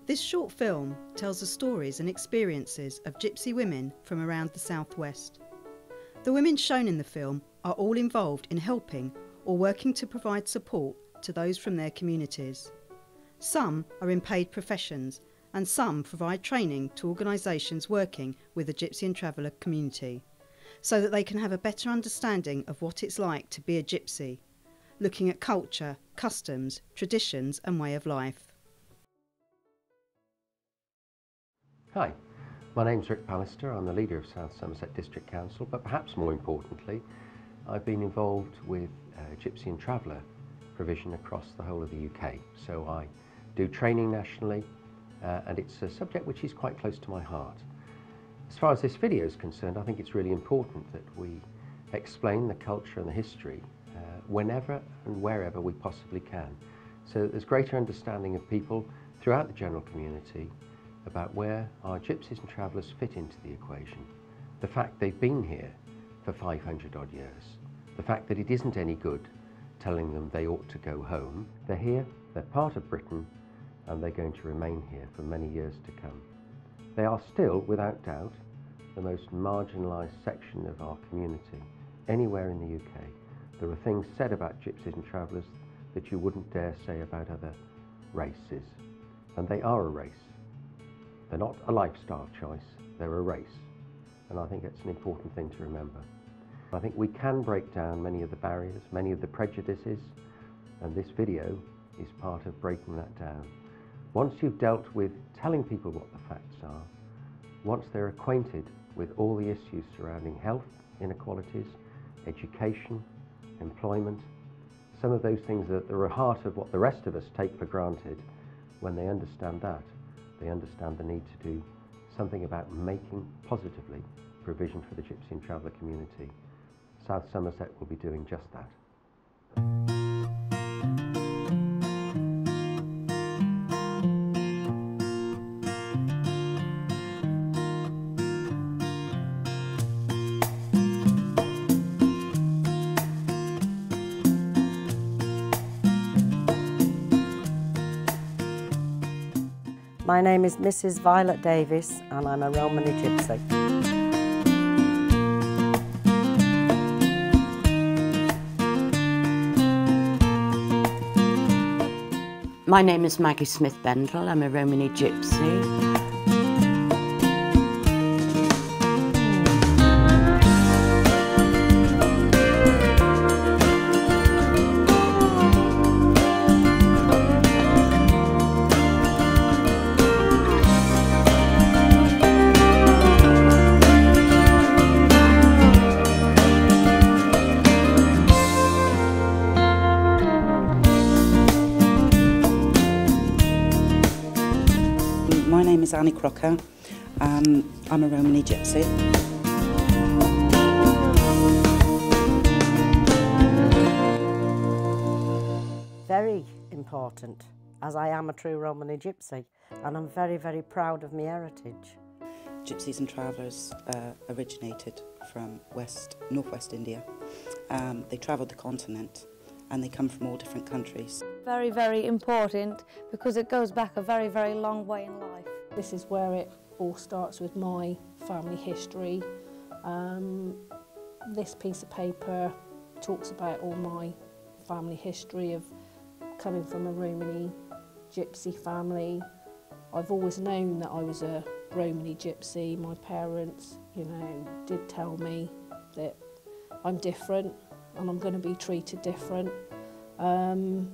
This short film tells the stories and experiences of Gypsy women from around the southwest. The women shown in the film are all involved in helping or working to provide support to those from their communities. Some are in paid professions and some provide training to organisations working with the Gypsy and Traveller community so that they can have a better understanding of what it's like to be a Gypsy, looking at culture, customs, traditions and way of life. Hi, my name's Rick Pallister. I'm the leader of South Somerset District Council, but perhaps more importantly, I've been involved with Gypsy and Traveller provision across the whole of the UK. So I do training nationally, and it's a subject which is quite close to my heart. As far as this video is concerned, I think it's really important that we explain the culture and the history whenever and wherever we possibly can, so that there's greater understanding of people throughout the general community about where our Gypsies and Travellers fit into the equation. The fact they've been here for 500 odd years. The fact that it isn't any good telling them they ought to go home. They're here, they're part of Britain, and they're going to remain here for many years to come. They are still, without doubt, the most marginalised section of our community anywhere in the UK. There are things said about Gypsies and Travellers that you wouldn't dare say about other races. And they are a race. They're not a lifestyle choice, they're a race. And I think it's an important thing to remember. I think we can break down many of the barriers, many of the prejudices, and this video is part of breaking that down. Once you've dealt with telling people what the facts are, once they're acquainted with all the issues surrounding health inequalities, education, employment, some of those things that are at the heart of what the rest of us take for granted, when they understand that, they understand the need to do something about making positively provision for the Gypsy and Traveller community. South Somerset will be doing just that. My name is Mrs. Violet Davis and I'm a Romany Gypsy. My name is Maggie Smith-Bendel, I'm a Romany Gypsy. My name is Annie Crocker, I'm a Romany Gypsy. Very important, as I am a true Romany Gypsy and I'm very, very proud of my heritage. Gypsies and Travellers originated from northwest India. They travelled the continent and they come from all different countries. Very, very important because it goes back a very, very long way in life. This is where it all starts with my family history. This piece of paper talks about all my family history of coming from a Romany Gypsy family. I've always known that I was a Romany Gypsy. My parents, did tell me that I'm different and I'm going to be treated different. And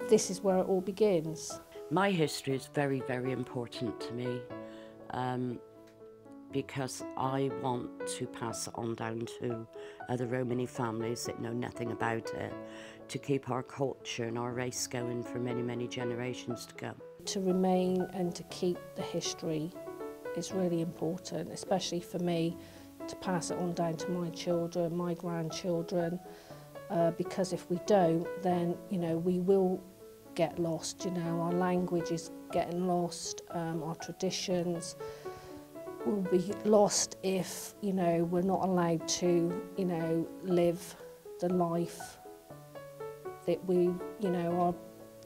this is where it all begins. My history is very, very important to me because I want to pass it on down to other Romany families that know nothing about it, to keep our culture and our race going for many, many generations to come. To remain and to keep the history is really important, especially for me, to pass it on down to my children, my grandchildren, because if we don't, then, we will get lost, our language is getting lost, our traditions, will be lost if, you know, we're not allowed to, you know, live the life that we, you know,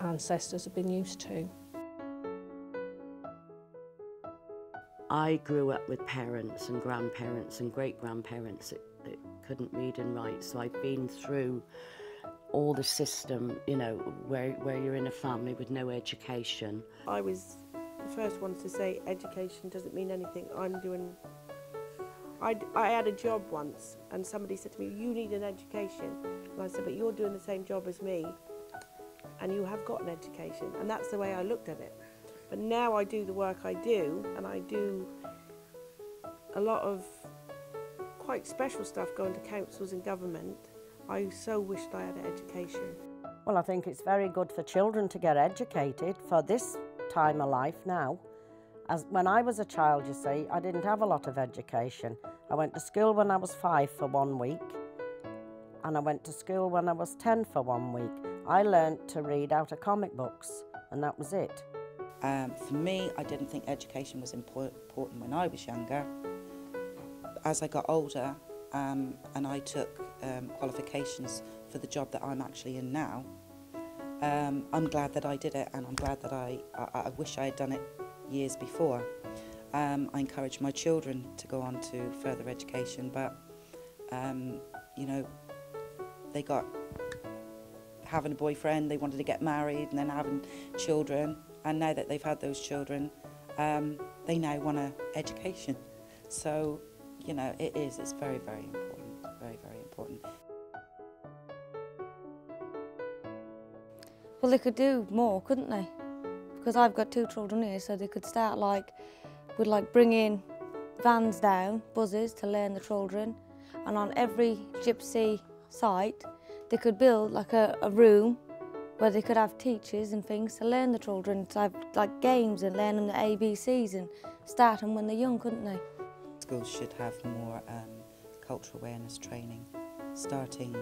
our ancestors have been used to. I grew up with parents and grandparents and great-grandparents that couldn't read and write, so I've been through all the system, you know, where you're in a family with no education. I was the first one to say education doesn't mean anything. I had a job once and somebody said to me, you need an education. And I said, but you're doing the same job as me and you have got an education. And that's the way I looked at it. But now I do the work I do, and I do a lot of quite special stuff going to councils and government. I so wished I had an education. Well, I think it's very good for children to get educated for this time of life now. As when I was a child, you see, I didn't have a lot of education. I went to school when I was 5 for 1 week, and I went to school when I was 10 for 1 week. I learnt to read out of comic books, and that was it. For me, I didn't think education was important when I was younger. As I got older and I took qualifications for the job that I'm actually in now, I'm glad that I did it, and I'm glad that I wish I had done it years before. I encourage my children to go on to further education, but you know, they got having a boyfriend, they wanted to get married and then having children, and now that they've had those children, they now want an education. So, you know, it's very, very important, very, very important. Well, they could do more, couldn't they? Because I've got 2 children here, so they could start with bringing vans down, buses to learn the children, and on every gypsy site they could build like a room where they could have teachers and things to learn the children, to have like games and learn them the ABCs and start them when they're young, couldn't they? Schools should have more cultural awareness training, starting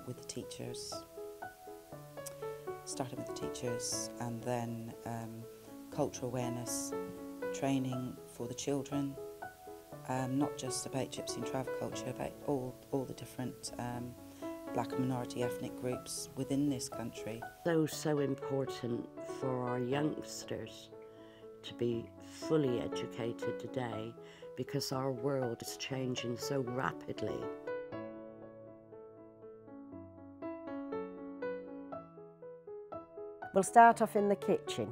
with the teachers. And then cultural awareness training for the children, not just about Gypsy and Trav culture, about all the different black and minority ethnic groups within this country. So important for our youngsters to be fully educated today, because our world is changing so rapidly. We'll start off in the kitchen.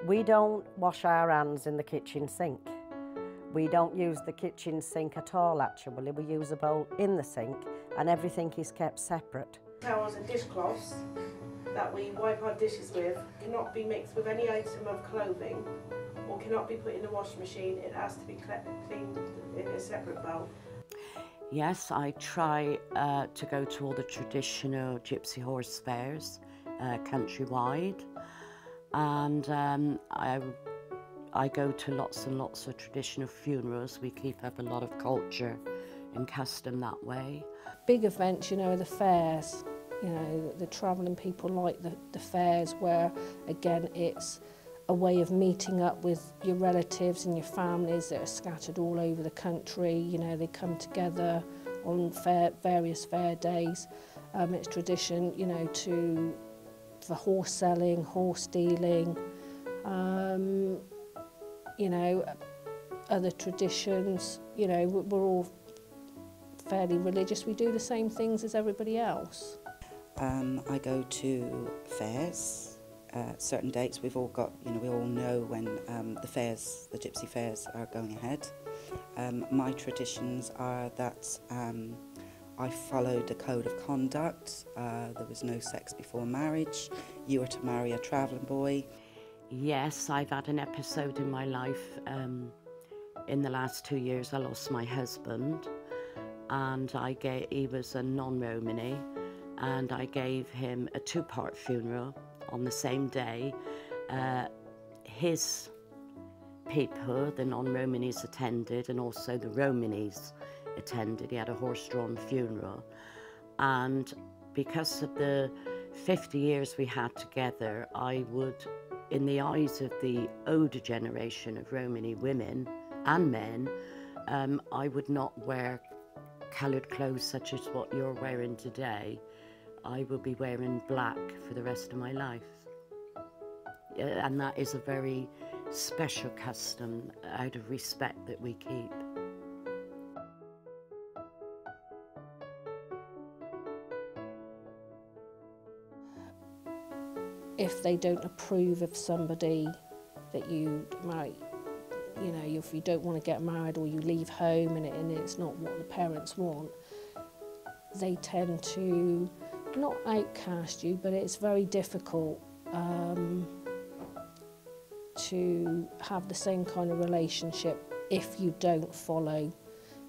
We don't wash our hands in the kitchen sink. We don't use the kitchen sink at all, actually. We use a bowl in the sink, and everything is kept separate. Towels and dishcloths that we wipe our dishes with cannot be mixed with any item of clothing or cannot be put in the washing machine. It has to be cleaned in a separate bowl. Yes, I try to go to all the traditional Gypsy horse fairs countrywide, and I go to lots and lots of traditional funerals. We keep up a lot of culture and custom that way. Big events, you know, are the fairs. You know, the travelling people like the fairs, where again it's a way of meeting up with your relatives and your families that are scattered all over the country. You know, they come together on various fair days. It's tradition, you know, for horse selling, horse dealing, you know, other traditions. You know, we're all fairly religious. We do the same things as everybody else. I go to fairs, certain dates. We've all got, you know, we all know when the Gypsy fairs are going ahead. My traditions are that I followed a code of conduct. There was no sex before marriage. You were to marry a travelling boy. Yes, I've had an episode in my life. In the last 2 years, I lost my husband, and he was a non-Romany, and I gave him a 2-part funeral on the same day. His people, the non-Romanis, attended, and also the Romanis attended. He had a horse-drawn funeral, and because of the 50 years we had together, I would, in the eyes of the older generation of Romani women and men, I would not wear coloured clothes such as what you're wearing today. I will be wearing black for the rest of my life. And that is a very special custom out of respect that we keep. If they don't approve of somebody that you marry, you know, if you don't want to get married or you leave home and it's not what the parents want, they tend to not outcast you, but it's very difficult to have the same kind of relationship if you don't follow,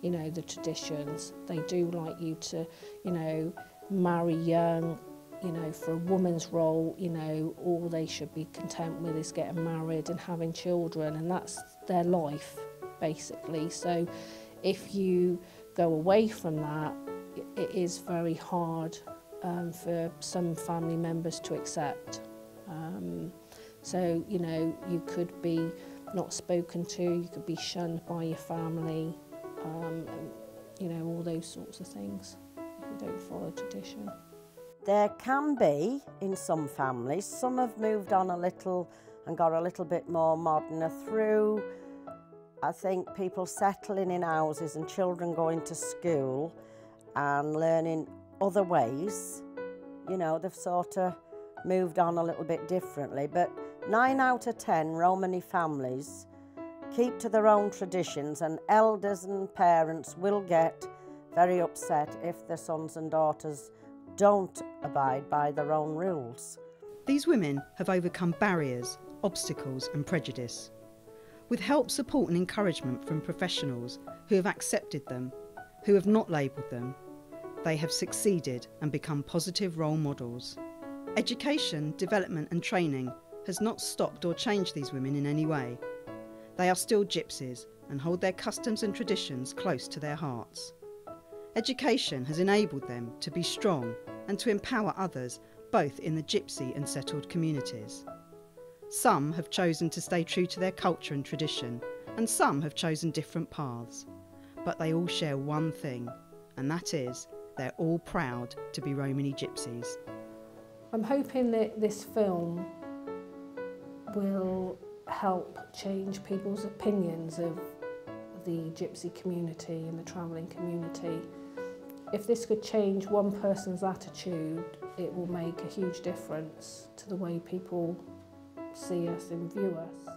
you know, the traditions. They do like you to, you know, marry young, you know, for a woman's role, you know, all they should be content with is getting married and having children, and that's their life, basically. So if you go away from that, it is very hard for some family members to accept. So, you know, you could be not spoken to, you could be shunned by your family, and, you know, all those sorts of things if you don't follow tradition. There can be, in some families, some have moved on a little and got a little bit more modern through, I think, people settling in houses and children going to school and learning other ways. You know, they've sort of moved on a little bit differently, but 9 out of 10 Romani families keep to their own traditions, and elders and parents will get very upset if their sons and daughters don't abide by their own rules. These women have overcome barriers, obstacles and prejudice. With help, support and encouragement from professionals who have accepted them, who have not labelled them, they have succeeded and become positive role models. Education, development and training has not stopped or changed these women in any way. They are still gypsies and hold their customs and traditions close to their hearts. Education has enabled them to be strong and to empower others, both in the gypsy and settled communities. Some have chosen to stay true to their culture and tradition, and some have chosen different paths. But they all share one thing, and that is they're all proud to be Romani gypsies. I'm hoping that this film will help change people's opinions of the gypsy community and the travelling community. If this could change one person's attitude, it will make a huge difference to the way people see us and view us.